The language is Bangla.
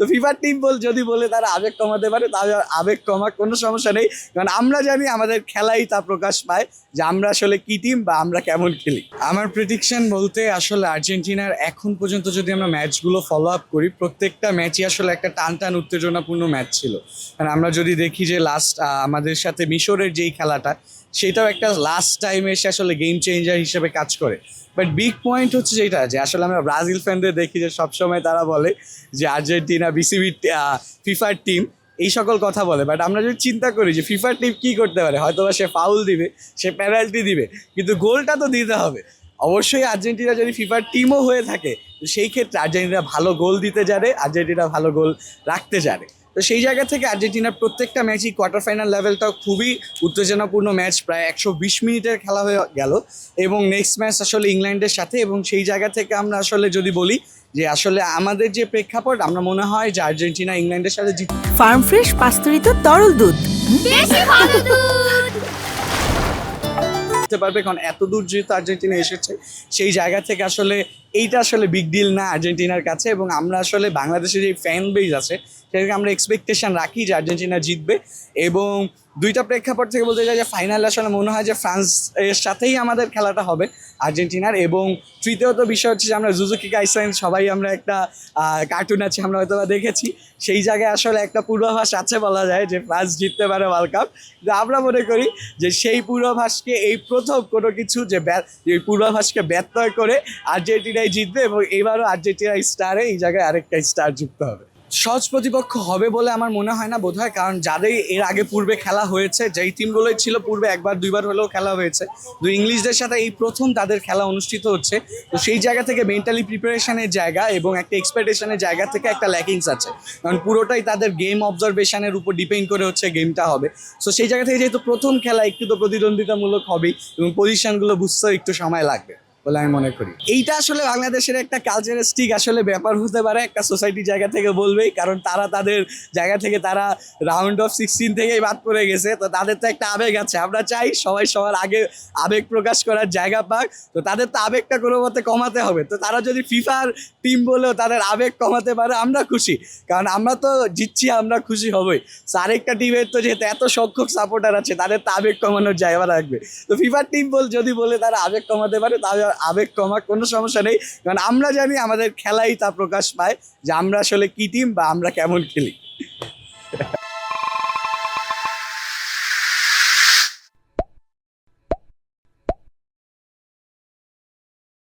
তো ফিফার টিম যদি বলে তারা আবেগ কমাতে পারে, তাহলে আবেগ কমা কোনো সমস্যা নেই, কারণ আমরা জানি আমাদের খেলাই তা প্রকাশ পায় যে আমরা আসলে কি টিম বা আমরা কেমন খেলি। আমার প্রেডিকশন বলতে আসলে আর্জেন্টিনার এখন পর্যন্ত যদি আমরা ম্যাচগুলো ফলো আপ করি, প্রত্যেকটা ম্যাচই আসলে একটা টান টান উত্তেজনাপূর্ণ ম্যাচ ছিল। কারণ আমরা যদি দেখি যে লাস্ট আমাদের সাথে মিশরের যেই খেলাটা, সেটাও একটা লাস্ট টাইমে এসে আসলে গেম চেঞ্জার হিসেবে কাজ করে। বাট বিগ পয়েন্ট হচ্ছে যেটা, যে আসলে আমরা ব্রাজিল ফ্যানদের দেখি যে সবসময় তারা বলে যে আর্জেন্টিনা বিসিবি ফিফার টিম, এই সকল কথা বলে। বাট আমরা যদি চিন্তা করি যে ফিফার টিম কী করতে পারে, হয়তো বা সে ফাউল দিবে, সে পেনাল্টি দিবে, কিন্তু গোলটা তো দিতে হবে। অবশ্যই আর্জেন্টিনা যদি ফিফার টিমও হয়ে থাকে, তো সেই ক্ষেত্রে আর্জেন্টিনা ভালো গোল দিতে জানে, আর্জেন্টিনা ভালো গোল রাখতে জানে। তো সেই জায়গা থেকে আর্জেন্টিনার প্রত্যেকটা ম্যাচই কোয়ার্টার ফাইনাল লেভেলটাও খুবই উত্তেজনাপূর্ণ ম্যাচ, প্রায় 120 মিনিটের খেলা হয়ে গেল। এবং নেক্সট ম্যাচ আসলে ইংল্যান্ডের সাথে, এবং সেই জায়গা থেকে আমরা আসলে যদি বলি যে আসলে আমাদের যে প্রেক্ষাপট, আমরা মনে হয় যে আর্জেন্টিনা ইংল্যান্ডের সাথে ফার্ম ফ্রেশ পাস্তুরিত তরল দুধ, বেশি ভালো দুধ। জিততে পারবে, কারণ এত দূর যেহেতু আর্জেন্টিনা এসেছে, সেই জায়গা থেকে আসলে এইটা আসলে বিগ ডিল না আর্জেন্টিনার কাছে। এবং আমরা আসলে বাংলাদেশের যে ফ্যান বেজ আছে, সেটাকে আমরা এক্সপেকটেশন রাখি যে আর্জেন্টিনা জিতবে। এবং দুইটা প্রেক্ষাপট থেকে বলতে চাই যে ফাইনালে আসলে মনে হয় যে ফ্রান্স এর সাথেই আমাদের খেলাটা হবে আর্জেন্টিনার। এবং তৃতীয়ত বিষয় হচ্ছে যে আমরা জুজুকি কাইসেন সবাই আমরা একটা কার্টুন আছে, আমরা হয়তো বা দেখেছি, সেই জায়গায় আসলে একটা পূর্বাভাস আছে বলা যায় যে ফ্রান্স জিততে পারে ওয়ার্ল্ড কাপ। কিন্তু আমরা মনে করি যে সেই পূর্বাভাসকে এই প্রথম কোনো কিছু যে পূর্বাভাসকে ব্যত্যয় করে আর্জেন্টিনায় জিতবে, এবং এবারও আর্জেন্টিনা স্টারে এই জায়গায় আরেকটা স্টার যুক্ত হবে। সহজ প্রতিপক্ষ হবে বলে আমার মনে হয় না, বোধ হয়, কারণ যাদের এর আগে পূর্বে খেলা হয়েছে, যেই টিমগুলোই ছিল পূর্বে একবার দুইবার হলেও খেলা হয়েছে, তো ইংলিশদের সাথে এই প্রথম তাদের খেলা অনুষ্ঠিত হচ্ছে। তো সেই জায়গা থেকে মেন্টালি প্রিপারেশনের জায়গা এবং একটা এক্সপেকটেশনের জায়গা থেকে একটা ল্যাকিংস আছে, কারণ পুরোটাই তাদের গেম অবজারভেশনের উপর ডিপেন্ড করে হচ্ছে গেমটা হবে। সো সেই জায়গা থেকে যেহেতু প্রথম খেলা, একটু তো প্রতিদ্বন্দ্বিতামূলক হবেই, এবং পজিশনগুলো বুঝতেও একটু সময় লাগবে বলে আমি মনে করি। এইটা আসলে বাংলাদেশের একটা কালচারিস্টিক আসলে ব্যাপার হতে পারে, একটা সোসাইটির জায়গা থেকে বলবেই, কারণ তারা তাদের জায়গা থেকে তারা রাউন্ড অফ 16 থেকেই বাদ পড়ে গেছে। তো তাদের তো একটা আবেগ আছে, আমরা চাই সবাই সবার আগে আবেগ প্রকাশ করার জায়গা পাক। তো তাদের তো আবেগটা কোনো মতে কমাতে হবে। তো তারা যদি ফিফার টিম বলেও তাদের আবেগ কমাতে পারে, আমরা খুশি, কারণ আমরা তো জিতছি, আমরা খুশি হবই। তো আরেকটা টিমের তো যেহেতু এত সংখ্যক সাপোর্টার আছে, তাদের তো আবেগ কমানোর জায়গা রাখবে। তো ফিফার টিম যদি বলে তারা আবেগ কমাতে পারে, তাহলে আবেগ কমা কোনো সমস্যা নেই, কারণ আমরা জানি আমাদের খেলাই তা প্রকাশ পায় যে আমরা আসলে কি টিম বা আমরা কেমন খেলি।